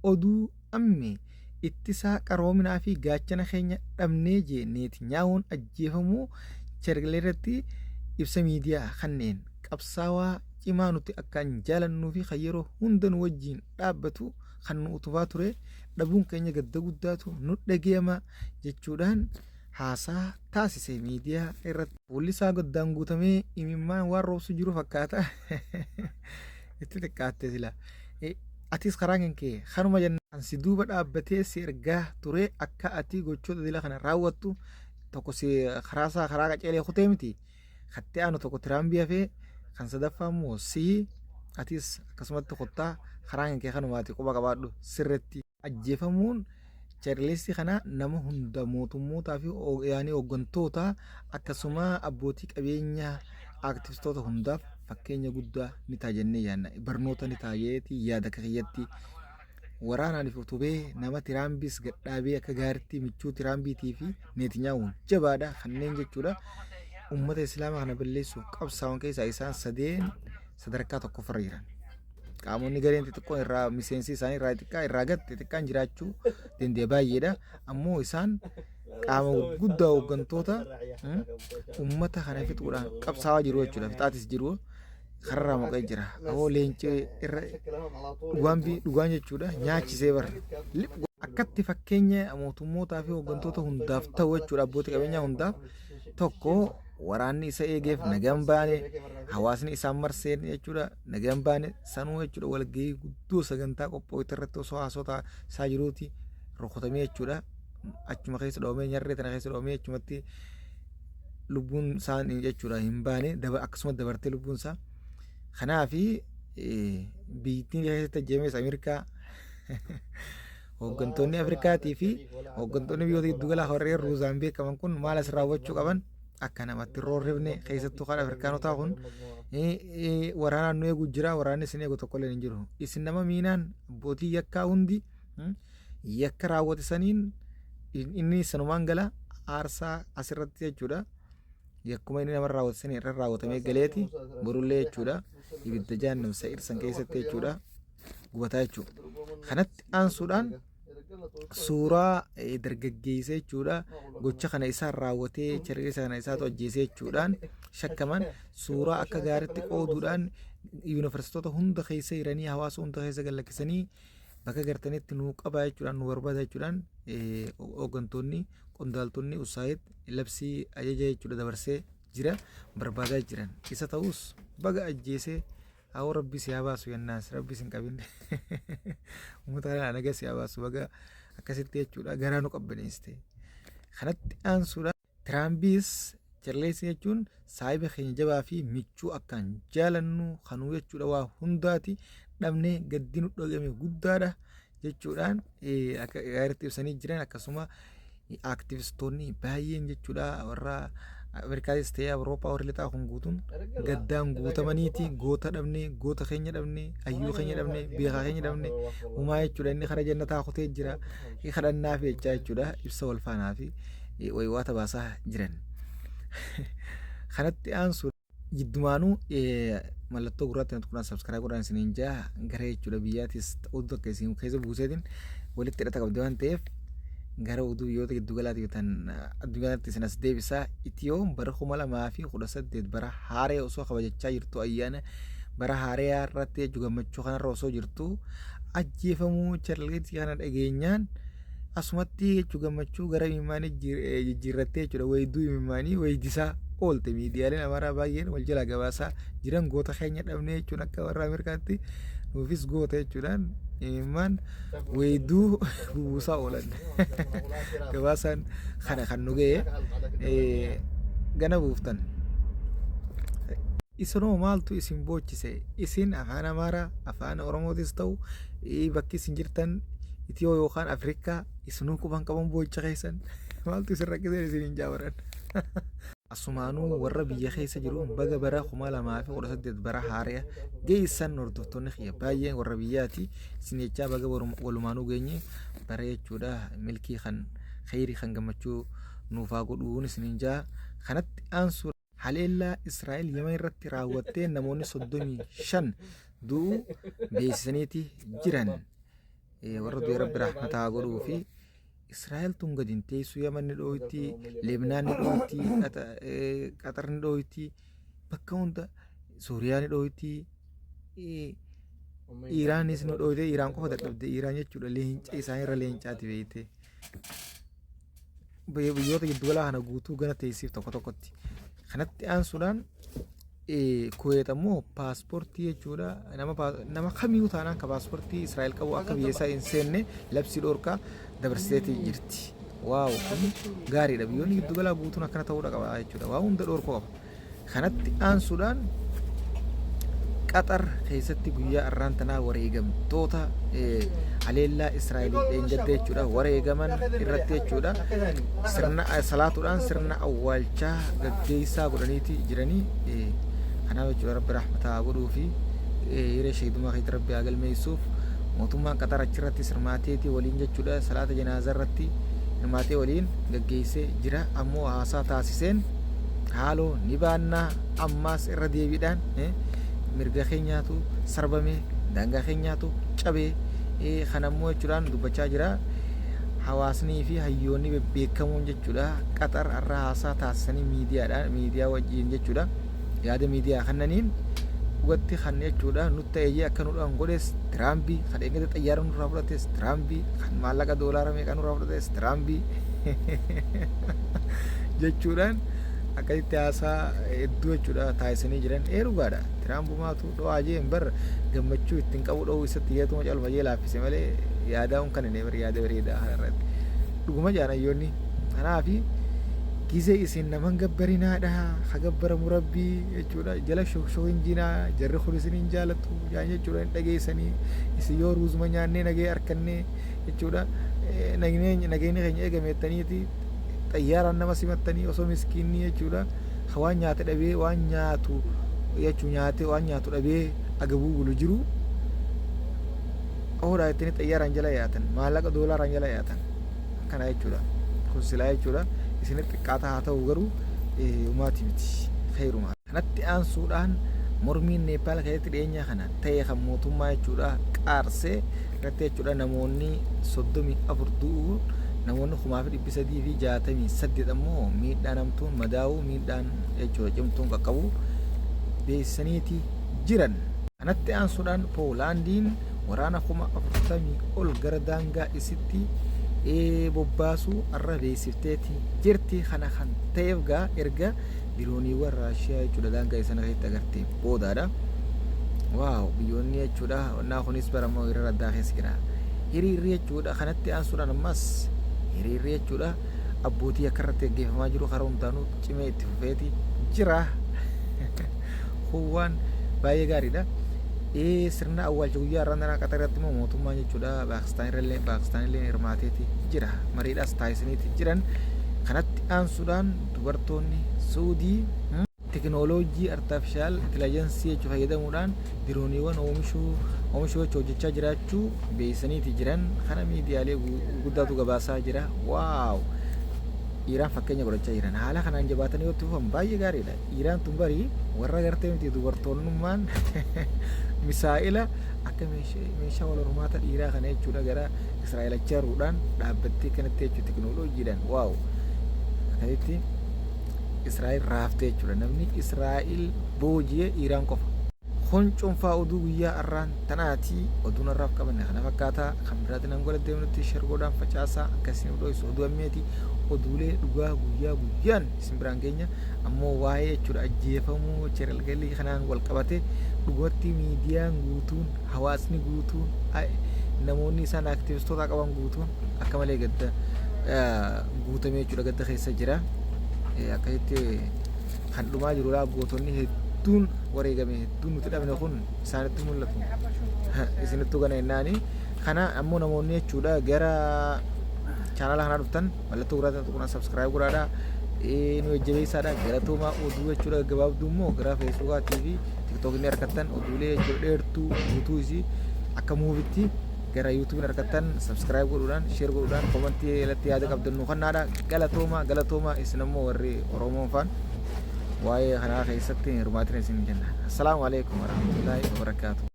oduu amme ittisaa qaroominaa fi gaachana keenya dhabnee jeenneeti nyaawun ajjeefamuu chergalee irratti ibsa miidiyaa kanneen qabsaawaa cimaa nuti akkaan jaalannuu fi kan yeroo hunda nu wajjiin dhaabbatu kan nu utubaa ture dhabuun keenya gadda guddaatu nu dhageema jechuudhaan haasaa taasise miidiyaa irratti. Fuulli isaa gaddaan guutamee imimmaan waan roobsu jiru fakkaata. Itti xiqqaatte sila. Atis karaa kee kanuma jennaan si duuba dhaabbatee si ergaa ture akka ati gochoota dila kana raawwattu tokko si karaa qaceelee kutee miti. Kattee aanu tokko tiraambii hafee kan sadaffaa immoo si atis akkasumatti kuttaa karaa kee kanumaati quba qabaadhu sirriitti. Ajjeefamuun Cheerleessi kana nama hunda mootummootaa fi yaani hooggantoota akkasuma abbootii qabeenyaa aktivistoota hundaaf fakkeenya guddaa ni ta'a jennee yaadna. Barnoota ni taayeeti yaada kiyyatti waraanaan utubee nama tiraambiis gadhaabee akka gaariitti michuu tiraambiitii fi neetinyaa'uun jabaadha kanneen jechuudha. Uummata islaamaa kana balleessuuf qabsaa'uun keessaa isaan sadeen sadarkaa tokkoffarra jiran. Qaamonni gareen xixiqqoon irraa miseensi isaanii irraa xiqqaa irraa gad xixiqqaan jiraachuu danda'e baay'eedha. Ammoo isaan qaama guddaa hooggantoota uummata kana fixuudhaan qabsaa'aa jiru jechuudha. Fixaatis jiru kararraa moqee jira. Ammoo leencii irra dhugaan jechuudha nyaachisee bara. Akkatti fakkeenya mootummootaa fi hooggantoota hundaaf ta'u jechuudha. Abbootii qabeenyaa hundaaf tokko waraanni isa eegeef nagaan baane hawaasni isaan marseen jechuudha nagaan baane sanuu jechuudha walgahii guddoo sagantaa qophoo'ite irratti osoo haasota isaa jiruuti rukutamee jechuudha achuma keessa dhoomee nyarree tana keessa dhoomee achumatti lubbuun isaanii jechuudha hin baane akkasuma dabartee lubbuun isaa kanaafi biyyittiin keessatti ajjeemes Ameerikaa hooggantoonni Afrikaatii fi hooggantoonni biyyoota giddu galaa warreen ruuzaan beekaman kun maal as raawwachuu qaban akka namatti roorrifne keessattuu kan Afrikaanotaa kun waraanaan nu eegu jira waraanni isin eegu tokko illee hin jiru. Isin nama miinaan abbootii yakkaa hundi yakka raawwatisaniin inni sanumaan gala aarsaa asirratti jechuudha. Yakkuma inni nama raawwatisanii irra raawwatamee galeeti borullee jechuudha. Ibidda jahannamsa irsan keessatti jechuudha gubataa jechuudha. Kanatti aansuudhaan suuraa dargaggeessee jechuudha gocha kana isaan raawwatee Cheerleessi kana isaatu ajjeesee jechuudhaan shakkaman suuraa akka gaariitti qooduudhaan yuunivarsiitota hunda keessa jiranii hawaasa hunda keessa gallakkisanii bakka gartanitti nu qabaa jechuudhaan nu barbaada jechuudhaan hooggantoonni qondaaltonni USAID labsii ajaja jechuudha dabarsee jira barbaadaa jiran. Isa ta'us baga ajjeesee awwa rabbi si baasu yennaas rabbi sin qabinne uummata kana naga si baasu baga akkasitti jechuudha garaa nu qabbaneessite. Kanatti aansuudha Tiraambiis Cheerleessi jechuun saayiba keenya jabaa fi michuu akkaan jaalannu kanuu jechuudha waa hundaati dhabnee gaddi nu dhagame guddaadha jechuudhaan akka gaariitti ibsanii jiran akkasuma aktivistoonni baay'een jechuudha warra Ameerikaatis ta'ee Awurooppaa warri lixaa kun guutuun gaddaan guutamaniiti goota dhabne goota keenya dhabne hayyuu keenya dhabne beekaa keenya dhabne uumaa jechuudha inni karaa jannataa kutee jira kadhannaa fi jechaa jechuudha ibsa wal faanaa fi wayiwaata baasaa jiran. Kanatti aansu jiddumaanuu mallattoo gurraatti natti kunaan sabskaraayib godhaan isiniin jaa gara jechuudha biyyaatis ta'uutu akka isin keessa buuseetiin walitti hidhata qabdi waan ta'eef gara oduu biyyoota giddu galaatti yotan addunyaatti isinas deebisaa Itiyoon bara 2018 bara haaree osoo kabajachaa jirtu ayyaana bara haaree irratti gammachuu kanarra osoo jirtu ajjeefamuu Cheerleessi kana dhageenyaan asumatti jechuu gammachuu gara mimaanii jijjiirrattee jechuudha wayduu mimaanii waydisaa oolte miidiyaaleen amaaraa baay'een wal jala gabaasaa jiran goota keenya dhabnee jechuun akka warra Ameerikaatti nuufis goota jechuudhaan iman wayduu buusaa oolan gabaasaan kana kan nu ga'e gana buuftan. Isinoo maaltu isin boochise isin afaan amaaraa afaan oromootis ta'u bakki isin jirtan Itiyoo yookaan Afrikaa isinuu quban qaban boocha keessan maaltu isin rakkiseen isin hin jaawaran. Asumaanuu warra biyya keessa jiru baga bara 2018 bara haaree geessan hordoftoonni kiyya baay'een warra biyyaati isin jechaa baga walumaanuu geenye bara jechuudha milkii kan khayrii kan gammachuu nuufaa godhuun isin jaa. Kanatti aansu haleellaa Israa'el Yemen irratti raawwattee namoonni 35 du'uu beeksisaniiti jiran. warra du'e rabbi rahmataa godhuu fi Israa'el tun gadi hin teessu. Yaman ni dhooyti, Leebnaan ni dhooyti, Qatar ni dhooyti, bakka hunda Suuriyaa ni dhooyti, Iraanis ni dhooyte. Iraan qofa dadhabde. Iraan jechuudha leenca isaan irra leencaati beeyte. Biyyoota giddugala kana guutuu gana teessiif tokko tokkotti. Kanatti aansuudhaan Kuweet ammoo paaspoortii jechuudha. Nama kamiyyuu taanaan ka paaspoortii Israa'el qabu akka biyya isaa hin seenne labsii dhorkaa dabarseetii jirti. Waaw kun gaariidha. Biyyoonni giddugala guutuun akkana ta'uudha qaba jechuudha. Waa hunda dhorkuu qaba. Kanatti aansuudhaan Qatar keessatti guyyaa arraan tanaa wareegamtoota haleellaa Israa'elii dheengadde jechuudha. Wareegaman irratti jechuudha. Sirna salaatuudhaan sirna awwaalchaa gaggeessaa godhaniiti jiranii. Kanaaf jechuudha rabbi rahmataa godhuu fi hiree shahiidummaa keessa rabbi haa galmeessuuf mootummaan Qatar achirratti sirmaateetii waliin jechuudha. Salaata janaazaa irratti hirmaatee waliin gaggeessee jira. Ammoo haasaa taasiseen haaloo ni baannaa ammaas irra deebiidhaan mirga keenyaatu sarbame, daangaa keenyaatu cabee kanammoo jechuudhaan dubbachaa jira. Hawaasnii fi hayyoonni bebbeekamoon jechuudha Qatar irraa haasaa taasisanii miidiyaa wajjin jechuudha. Yaada miidiyaa kannaniin dhugatti kan jechuudha nutti ta'ee akka nudhaan godhes Tiraambii kan eegate xayyaara nurraa fudhates Tiraambii kan maallaqa doolaara meeqa nurraa fudhates Tiraambii jechuudhaan akkasitti haasaa hedduu jechuudha taasisanii jiran. Dhugaadha Tiraambumaatu dho'aa jeen bar gammachuu ittiin qabu dho'uu isatti yeetuma calfajee laaffise malee yaadaa'uun kan inni yaada bareedaa kanarratti dhuguma jaanayyoonni. Kanaafi gisee isin naman gabbarinaadha hagabbaramu rabbii jechuudha. Jala shokshokin jinaa jarri kun isin hin jaalatu jaan jechuudha. Hin dhageessanii isin yoo ruuzuma nyaannee nagee harkannee jechuudha. Nageenya keenya eegameettaniiti xayyaaraan nama simattanii osoo miskiinni jechuudha. Waan nyaate dhabee waan nyaatu jechuu nyaate waan nyaatu dhabee agabuu bulu jiru oodhaa ittini xayyaaraan jala yaatan maallaqa doolaaraan jala yaatan kana jechuudha. Kun silaa jechuudha isin xiqqaata haa ta'u garuu umaati miti khayrumaa. Kanatti aansuudhaan mormiin Neepaal keessatti dhiyeenya kana ta'e kan mootummaa jechuudha qaarsee irratti jechuudha namoonni 34 du'uu namoonni 368 ammoo miidhaan hamtuun madaa'uu miidhaan jechuudha cimtuun qaqqabu beeksisaniiti jiran. Kanatti aansuudhaan Poolaandiin waraana 40,000 ol gara daangaa isitti bobbaasuu arra beeksifteeti jirti. Kana kan ta'eef gaa erga birooniiwwan Raashiyaa jechuudha daangaa isaan keessatti agartee boodaadha. Waaw biyyoonni jechuudha wannaa kunis baramoo hiriira addaa keessa jira. Hiriirri jechuudha kanatti aansuudhaan ammas hiriirri jechuudha abbootii akka irratti gaggeeffamaa jiru karaa hundaanuu cimee itti fufeeti jira. Kuwwan baay'ee gaariidha. Sirna awwaalcha guyyaa irraa Qatar irratti immoo mootummaan jechuudha Paakistaan illee hirmaateeti jira. Mariidhaas taasisaniiti jiran. Kanatti aansuudhaan dubartoonni Suudii tekinooloojii artifishaal intelligensii jechuudha fayyadamuudhaan dirooniiwwan oomishuu hojjechaa jiraachuu beeksisaniiti jiran. Kana miidiyaalee guddaatu gabaasaa jira. Waaw Iraan fakkeenya godhachaa jiran haala kanaan jabaatanii yoo tufan baay'ee gaariidha. Iraan tun barii warra gartee miti dubartoonnummaan misaa'ila akka meeshaa wal hormaata dhiiraa kana jechuudha gara Israa'el acharuudhaan dhaabbattee kanatti jechuudha tekinooloojiidhaan waaw akkasitti Israa'el raaftee jechuudha. Namni Israa'el booji'ee Iraan qofa. Kun cuunfaa oduu guyyaa arraan tanaati oduun arraaf qabanne kana fakkaataa kan biraatiin angola deemnutti shargoodhaan facaasaa akkasiin odooysu oduu ammeeti oduulee dhugaa guyyaa guyyaan isin biraan keenya ammoo waa'ee jechuudha ajjeefamuu cheralgalii kanaan wal qabate dhugatti miidiyaan guutuun hawaasni guutuun namoonni isaan aktivistoota qaban guutuun akka malee gadda guutamee jechuudha gadda keessa jira. Akkasitti kan dhumaa jiru gootonni hedduun wareegame hedduun nuti dhabne kun isaanitti mul'atu. Isinittuu kana jennaani kana ammoo namoonni jechuudha gara chaanala kanaa dhuftan mallattoo gurraacha tuqunaa subscribe godhaadha. Nu jajjabeessaadha galatoomaa oduu jechuudha gabaabduu immoo gara feesbuukaa TV tiktook inni argattan oduulee jechuudha dheertuu guutuu isii akka muuvitti gara yuutuubiin argattan subscribe godhuudhaan share godhuudhaan komentii irratti yaada qabdan nu kennaadha. Galatoomaa isin ammoo warri Oromoon faan waa'ee kanaa keessatti hirmaatina isin jenna. Assalaamu alaikum warahmatullaahi wabarakaatuh.